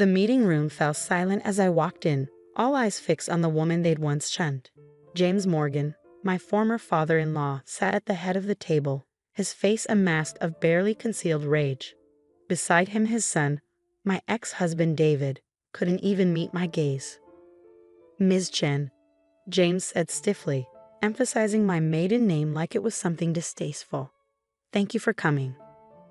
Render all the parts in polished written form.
The meeting room fell silent as I walked in, all eyes fixed on the woman they'd once shunned. James Morgan, my former father-in-law, sat at the head of the table, his face a mask of barely concealed rage. Beside him his son, my ex-husband David, couldn't even meet my gaze. "Ms. Chen," James said stiffly, emphasizing my maiden name like it was something distasteful. "Thank you for coming."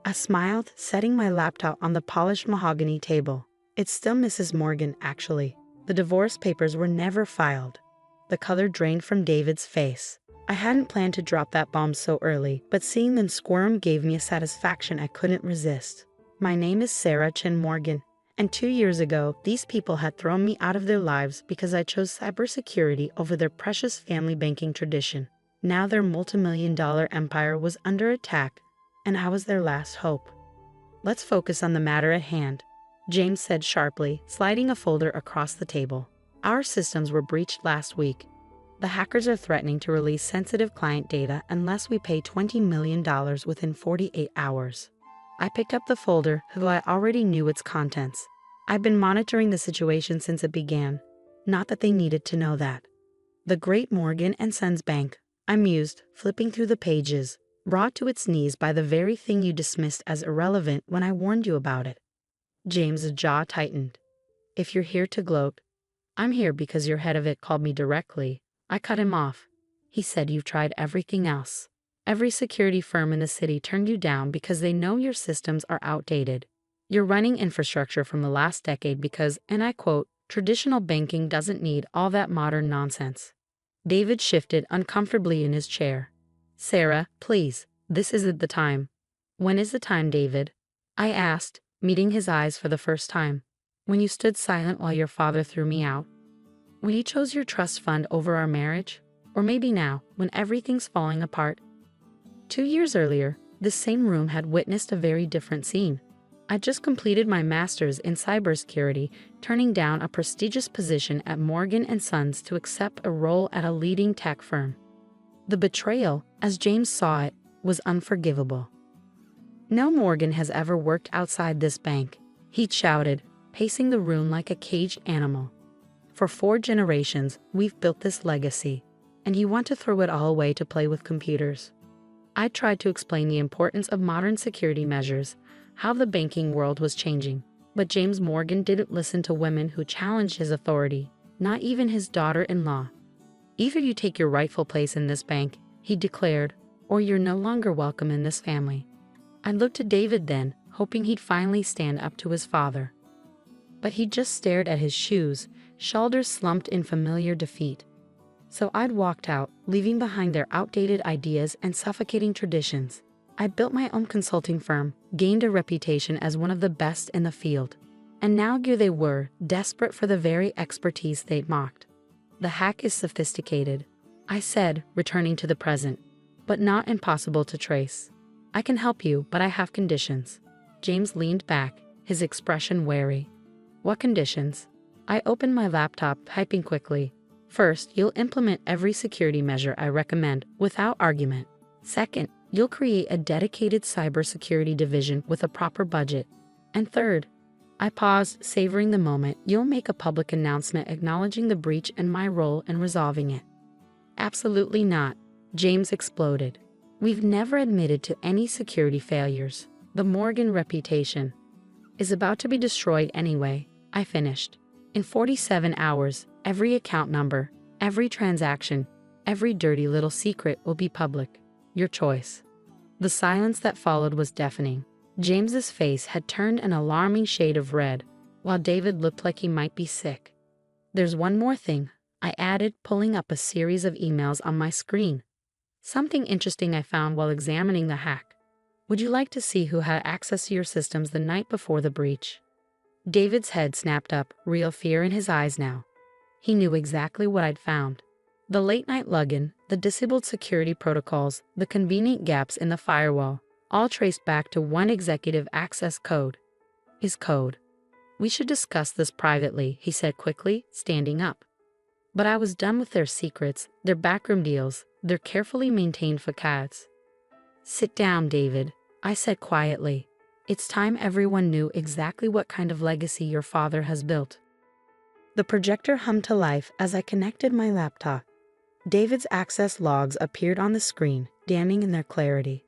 I smiled, setting my laptop on the polished mahogany table. "It's still Mrs. Morgan, actually. The divorce papers were never filed." The color drained from David's face. I hadn't planned to drop that bomb so early, but seeing them squirm gave me a satisfaction I couldn't resist. "My name is Sarah Chen Morgan, and 2 years ago, these people had thrown me out of their lives because I chose cybersecurity over their precious family banking tradition. Now their multimillion-dollar empire was under attack, and I was their last hope." "Let's focus on the matter at hand," James said sharply, sliding a folder across the table. "Our systems were breached last week. The hackers are threatening to release sensitive client data unless we pay $20 million within 48 hours. I picked up the folder, though I already knew its contents. I've been monitoring the situation since it began. Not that they needed to know that. The Great Morgan & Sons Bank, I mused, flipping through the pages, brought to its knees by the very thing you dismissed as irrelevant when I warned you about it. James's jaw tightened. "If you're here to gloat, I'm here because your head of it called me directly." I cut him off. He said, "You've tried everything else. Every security firm in the city turned you down because they know your systems are outdated. You're running infrastructure from the last decade because, and I quote, traditional banking doesn't need all that modern nonsense." David shifted uncomfortably in his chair. "Sarah, please, this isn't the time." "When is the time, David?" I asked, meeting his eyes for the first time. "When you stood silent while your father threw me out? When you chose your trust fund over our marriage? Or maybe now, when everything's falling apart?" 2 years earlier, this same room had witnessed a very different scene. I'd just completed my master's in cybersecurity, turning down a prestigious position at Morgan & Sons to accept a role at a leading tech firm. The betrayal, as James saw it, was unforgivable. "No Morgan has ever worked outside this bank," he'd shouted, pacing the room like a caged animal. "For 4 generations, we've built this legacy, and you want to throw it all away to play with computers." I tried to explain the importance of modern security measures, how the banking world was changing, but James Morgan didn't listen to women who challenged his authority, not even his daughter-in-law. "Either you take your rightful place in this bank," he declared, "or you're no longer welcome in this family." I looked at David then, hoping he'd finally stand up to his father. But he just stared at his shoes, shoulders slumped in familiar defeat. So I'd walked out, leaving behind their outdated ideas and suffocating traditions. I'd built my own consulting firm, gained a reputation as one of the best in the field. And now here they were, desperate for the very expertise they'd mocked. "The hack is sophisticated," I said, returning to the present, "but not impossible to trace. I can help you, but I have conditions." James leaned back, his expression wary. "What conditions?" I opened my laptop, typing quickly. "First, you'll implement every security measure I recommend, without argument. Second, you'll create a dedicated cybersecurity division with a proper budget. And third," I paused, savoring the moment, "you'll make a public announcement acknowledging the breach and my role in resolving it." "Absolutely not," James exploded. "We've never admitted to any security failures. The Morgan reputation is about to be destroyed anyway," I finished. "In 47 hours, every account number, every transaction, every dirty little secret will be public. Your choice." The silence that followed was deafening. James's face had turned an alarming shade of red, while David looked like he might be sick. "There's one more thing," I added, pulling up a series of emails on my screen. "Something interesting I found while examining the hack. Would you like to see who had access to your systems the night before the breach?" David's head snapped up, real fear in his eyes now. He knew exactly what I'd found. The late-night login, the disabled security protocols, the convenient gaps in the firewall, all traced back to one executive access code. His code. "We should discuss this privately," he said quickly, standing up. But I was done with their secrets, their backroom deals, their carefully maintained facades. "Sit down, David," I said quietly. It's time everyone knew exactly what kind of legacy your father has built. The projector hummed to life as I connected my laptop. David's access logs appeared on the screen, damning in their clarity.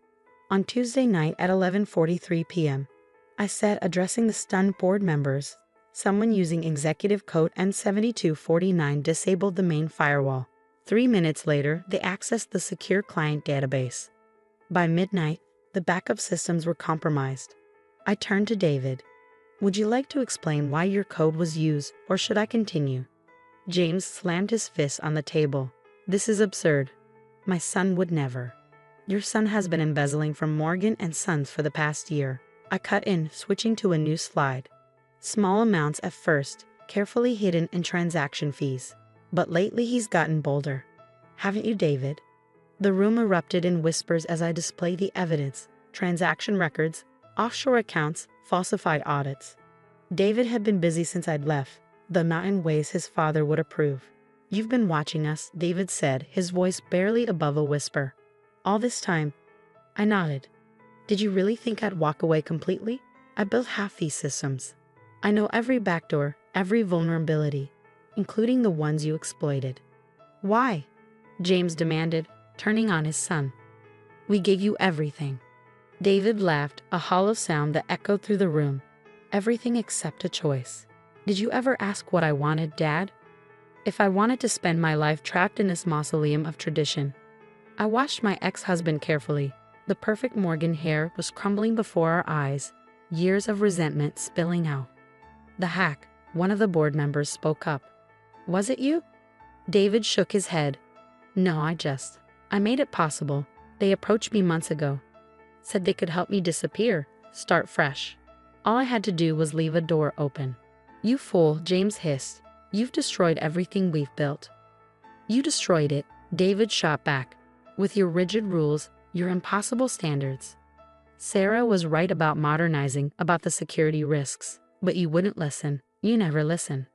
On Tuesday night at 11:43 p.m., I said, addressing the stunned board members, someone using executive code N7249 disabled the main firewall. 3 minutes later, they accessed the secure client database. By midnight, the backup systems were compromised. I turned to David. Would you like to explain why your code was used, or should I continue? James slammed his fist on the table. This is absurd. My son would never. Your son has been embezzling from Morgan and Sons for the past year. I cut in, switching to a new slide. Small amounts at first, carefully hidden in transaction fees. But lately he's gotten bolder. Haven't you, David? The room erupted in whispers as I displayed the evidence, transaction records, offshore accounts, falsified audits. David had been busy since I'd left, though not in ways his father would approve. You've been watching us, David said, his voice barely above a whisper. All this time. I nodded. Did you really think I'd walk away completely? I built half these systems. I know every backdoor, every vulnerability, including the ones you exploited. Why? James demanded, turning on his son. We gave you everything. David laughed, a hollow sound that echoed through the room. Everything except a choice. Did you ever ask what I wanted, Dad? If I wanted to spend my life trapped in this mausoleum of tradition. I watched my ex-husband carefully. The perfect Morgan hair was crumbling before our eyes, years of resentment spilling out. The hack, one of the board members, spoke up. Was it you? David shook his head. No, I made it possible. They approached me months ago. Said they could help me disappear, start fresh. All I had to do was leave a door open. You fool, James hissed. You've destroyed everything we've built. You destroyed it, David shot back. With your rigid rules, your impossible standards. Sarah was right about modernizing, about the security risks, but you wouldn't listen. You never listen.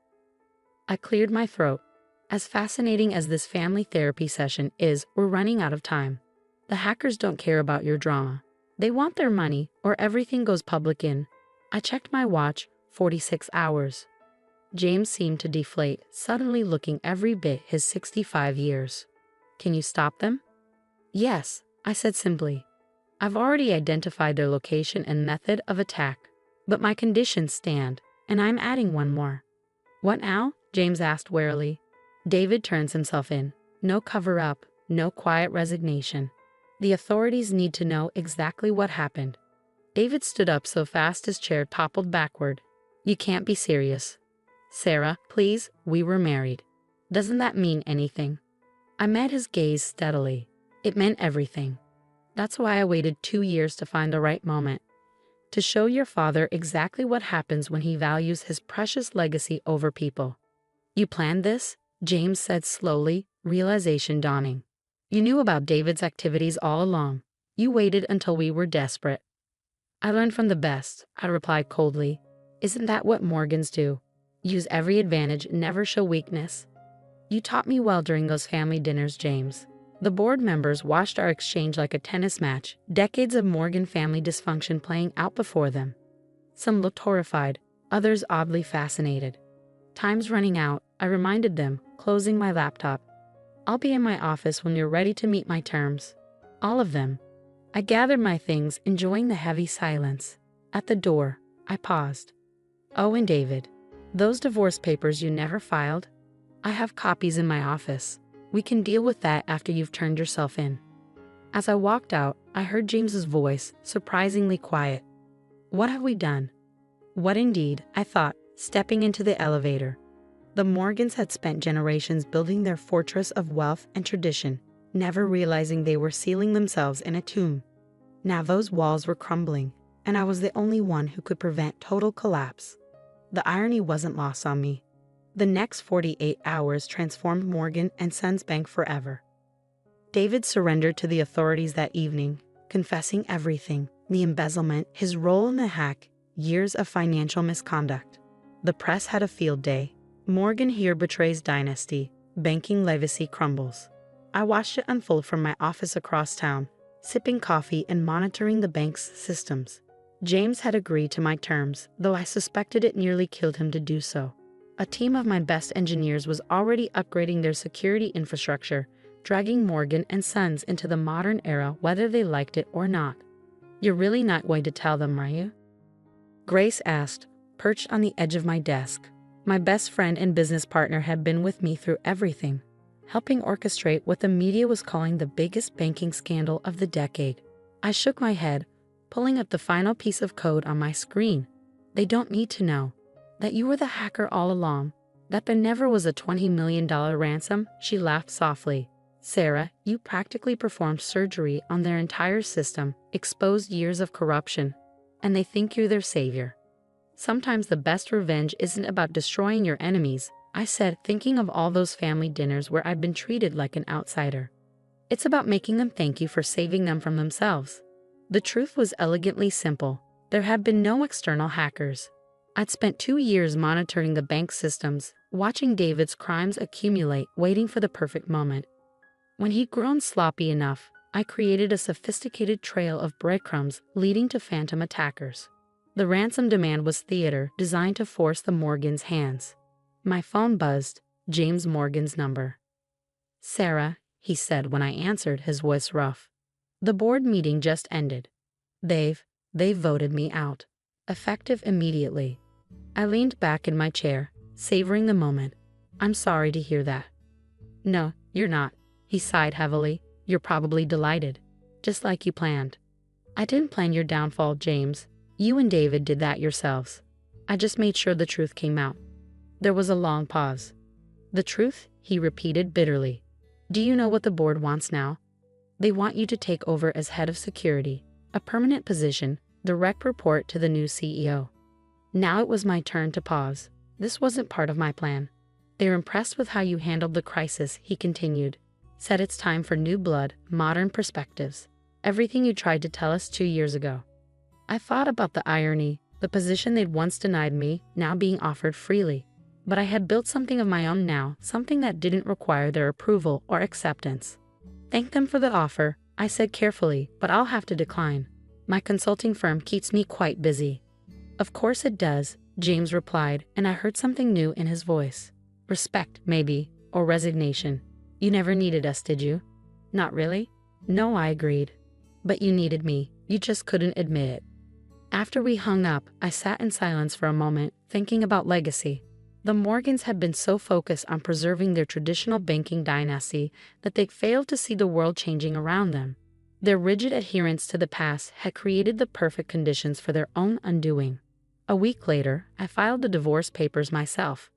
I cleared my throat. As fascinating as this family therapy session is, we're running out of time. The hackers don't care about your drama. They want their money, or everything goes public in. I checked my watch, 46 hours. James seemed to deflate, suddenly looking every bit his 65 years. Can you stop them? Yes, I said simply. I've already identified their location and method of attack, but my conditions stand, and I'm adding one more. What now? James asked warily. David turns himself in. No cover-up, no quiet resignation. The authorities need to know exactly what happened. David stood up so fast his chair toppled backward. You can't be serious. Sarah, please, we were married. Doesn't that mean anything? I met his gaze steadily. It meant everything. That's why I waited 2 years to find the right moment. To show your father exactly what happens when he values his precious legacy over people. You planned this? James said slowly, realization dawning. You knew about David's activities all along. You waited until we were desperate. I learned from the best, I replied coldly. Isn't that what Morgans do? Use every advantage, never show weakness. You taught me well during those family dinners, James. The board members watched our exchange like a tennis match, decades of Morgan family dysfunction playing out before them. Some looked horrified, others oddly fascinated. Time's running out, I reminded them, closing my laptop. I'll be in my office when you're ready to meet my terms. All of them. I gathered my things, enjoying the heavy silence. At the door, I paused. Oh, and David, those divorce papers you never filed? I have copies in my office. We can deal with that after you've turned yourself in. As I walked out, I heard James's voice, surprisingly quiet. What have we done? What indeed, I thought, stepping into the elevator. The Morgans had spent generations building their fortress of wealth and tradition, never realizing they were sealing themselves in a tomb. Now those walls were crumbling, and I was the only one who could prevent total collapse. The irony wasn't lost on me. The next 48 hours transformed Morgan and Sons Bank forever. David surrendered to the authorities that evening, confessing everything, the embezzlement, his role in the hack, years of financial misconduct. The press had a field day. Morgan here betrays dynasty, banking legacy crumbles. I watched it unfold from my office across town, sipping coffee and monitoring the bank's systems. James had agreed to my terms, though I suspected it nearly killed him to do so. A team of my best engineers was already upgrading their security infrastructure, dragging Morgan and Sons into the modern era whether they liked it or not. You're really not going to tell them, are you? Grace asked, perched on the edge of my desk. My best friend and business partner had been with me through everything, helping orchestrate what the media was calling the biggest banking scandal of the decade. I shook my head, pulling up the final piece of code on my screen. They don't need to know that you were the hacker all along, that there never was a $20 million ransom, she laughed softly. Sarah, you practically performed surgery on their entire system, exposed years of corruption, and they think you're their savior. Sometimes the best revenge isn't about destroying your enemies, I said, thinking of all those family dinners where I'd been treated like an outsider. It's about making them thank you for saving them from themselves. The truth was elegantly simple. There had been no external hackers. I'd spent 2 years monitoring the bank systems, watching David's crimes accumulate, waiting for the perfect moment. When he'd grown sloppy enough, I created a sophisticated trail of breadcrumbs leading to phantom attackers. The ransom demand was theater designed to force the Morgans' hands. My phone buzzed, James Morgan's number. Sarah, he said when I answered, his voice rough. The board meeting just ended. They've voted me out. Effective immediately. I leaned back in my chair, savoring the moment. I'm sorry to hear that. No, you're not, he sighed heavily. You're probably delighted. Just like you planned. I didn't plan your downfall, James. You and David did that yourselves. I just made sure the truth came out. There was a long pause. The truth? He repeated bitterly. Do you know what the board wants now? They want you to take over as head of security, a permanent position, direct report to the new CEO. Now it was my turn to pause. This wasn't part of my plan. They're impressed with how you handled the crisis, he continued. Said it's time for new blood, modern perspectives. Everything you tried to tell us 2 years ago. I thought about the irony, the position they'd once denied me, now being offered freely. But I had built something of my own now, something that didn't require their approval or acceptance. Thank them for the offer, I said carefully, but I'll have to decline. My consulting firm keeps me quite busy. Of course it does, James replied, and I heard something new in his voice. Respect, maybe, or resignation. You never needed us, did you? Not really? No, I agreed. But you needed me, you just couldn't admit it. After we hung up, I sat in silence for a moment, thinking about legacy. The Morgans had been so focused on preserving their traditional banking dynasty that they'd failed to see the world changing around them. Their rigid adherence to the past had created the perfect conditions for their own undoing. A week later, I filed the divorce papers myself.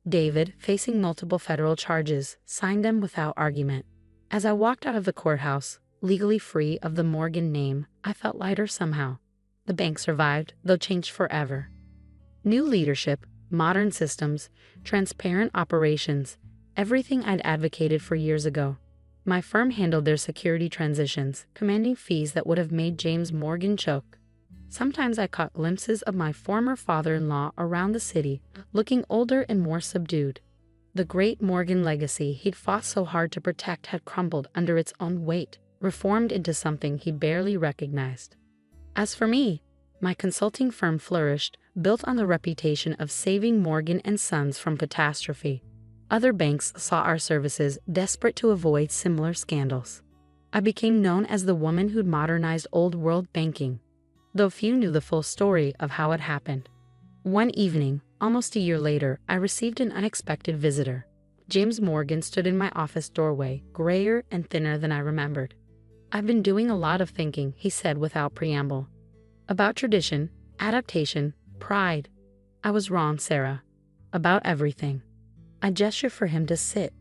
David, facing multiple federal charges, signed them without argument. As I walked out of the courthouse, legally free of the Morgan name, I felt lighter somehow. The bank survived, though changed forever. New leadership, modern systems, transparent operations, everything I'd advocated for years ago. My firm handled their security transitions, commanding fees that would have made James Morgan choke. Sometimes I caught glimpses of my former father-in-law around the city, looking older and more subdued. The great Morgan legacy he'd fought so hard to protect had crumbled under its own weight, reformed into something he barely recognized. As for me, my consulting firm flourished, built on the reputation of saving Morgan and Sons from catastrophe. Other banks saw our services, desperate to avoid similar scandals. I became known as the woman who'd modernized old-world banking, though few knew the full story of how it happened. One evening, almost a year later, I received an unexpected visitor. James Morgan stood in my office doorway, grayer and thinner than I remembered. I've been doing a lot of thinking, he said without preamble. About tradition, adaptation, pride. I was wrong, Sarah. About everything. I gestured for him to sit.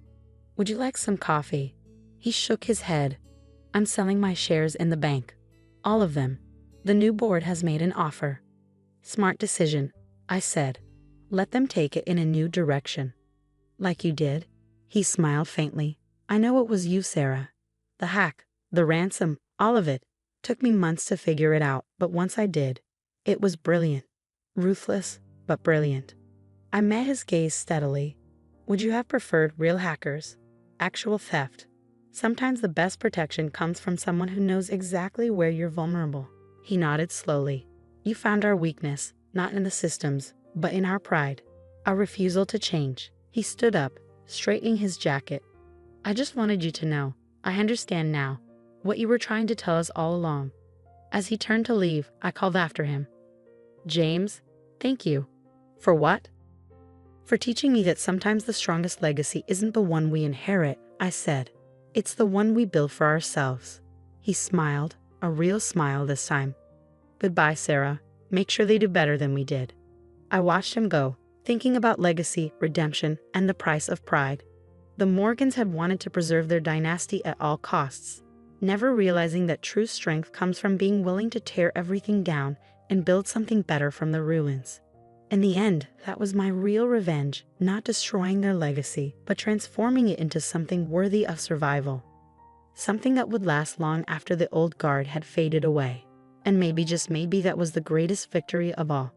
Would you like some coffee? He shook his head. I'm selling my shares in the bank. All of them. The new board has made an offer. Smart decision, I said. Let them take it in a new direction. Like you did? He smiled faintly. I know it was you, Sarah. The hack, the ransom, all of it. Took me months to figure it out, but once I did, it was brilliant. Ruthless, but brilliant. I met his gaze steadily. Would you have preferred real hackers? Actual theft? Sometimes the best protection comes from someone who knows exactly where you're vulnerable. He nodded slowly. You found our weakness, not in the systems, but in our pride, our refusal to change. He stood up, straightening his jacket. I just wanted you to know. I understand now. What you were trying to tell us all along. As he turned to leave, I called after him. James, thank you. For what? For teaching me that sometimes the strongest legacy isn't the one we inherit, I said. It's the one we build for ourselves. He smiled, a real smile this time. Goodbye, Sarah. Make sure they do better than we did. I watched him go, thinking about legacy, redemption, and the price of pride. The Morgans had wanted to preserve their dynasty at all costs, never realizing that true strength comes from being willing to tear everything down and build something better from the ruins. In the end, that was my real revenge, not destroying their legacy, but transforming it into something worthy of survival. Something that would last long after the old guard had faded away. And maybe, just maybe, that was the greatest victory of all.